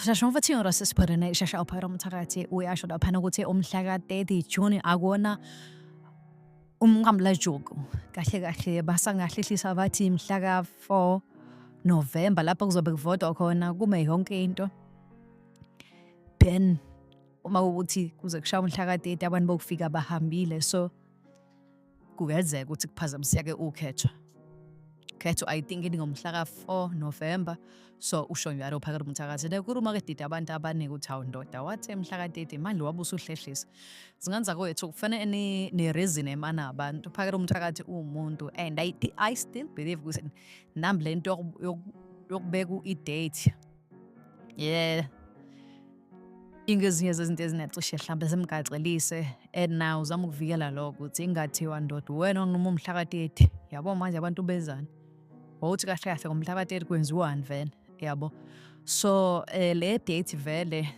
shasha mfathi rasisipharene shasha uphara umthakathi uyasho laphana ukuthi umhla ka-30 June akona umnqamla jugu kahle kahle basangahlehlisa bathi mhla ka-4 November lapho kuzobe kuvotwa khona kume yonke into then uma ukuthi kuze kushaya umhla ka-30 abantu bokufika bahambile so kuyenzeka ukuthi kuphazamiseke ukhetho I think ngomhla ka-4 November so usho njalo uphakade umthakathi nekuruma kedide abantu abaningi ukuthi hawu ndoda wathi emhla ka-30 manje wabe usuhlehlisa zingenza kwethu kufanele ne-reason emana abantu uphakade umthakathi umuntu and I still believe ukuthi nambe lento yokubeka i-date ingezinye zezinto ezinacishe mhlawumbe semgaxelise and now uzama ukuvikela lokho ukuthi ingathiwa ndoda wena noma umhla ka-30 yabo manje abantu bezana wawuthi kahle kahle ngomhla ka-30 kwenziwani vele yabo so le date vele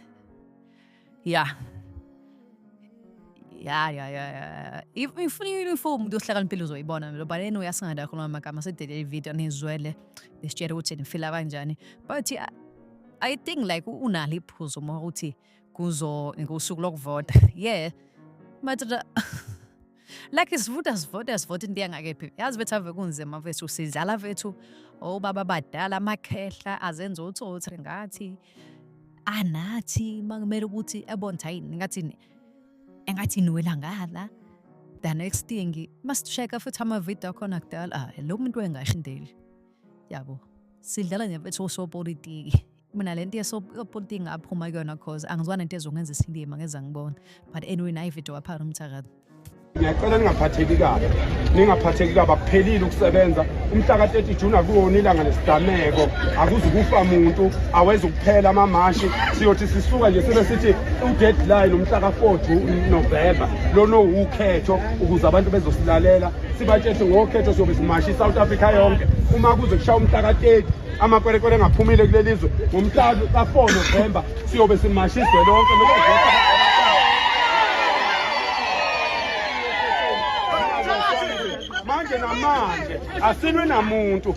ifuna umuntu ohlakaniphile uzoyibona lo baleni uyasingada khona amagama sedede video nizwele lesitshela ukuthi nifila kanjani but I think like unalo iphuzo uma ukuthi ngosuku lokuvota but like sivuta into yangakephi yazi bethu ave kunzima vethu sizala vethu obaba badala amakhehla azenza uthothe ngathi anathi makumele ukuthi ebonta yini ngathi niwela ngala the next thing must check futhi ama-video akhona kudala lo muntu engashindeli yabo sidlala nefethu osopolitiki mina lento yesopolitiki ngaphuma kuyona cause angizwana into ezongenza isindima ngeza ngibona but anyway nayi video waphara umthakathi ngiyacela ningaphatheki kabi akuphelile ukusebenza umhla ka-30 June akuwona ilanga lesigameko akuzukufa muntu aweza ukuphela amamashi siyothi sisuka nje sibe sithi u-deadline umhla ka-4 November lona ukhetho ukuze abantu bezosilalela sibatshele ngokhetho siyobe simashi South Africa yonke uma kuze kushaya umhla ka-30 amakwerekwere engaphumile kuleli zwe ngomhla ka-4 November siyobe simashiswe lonke manje namanje asilwe namuntu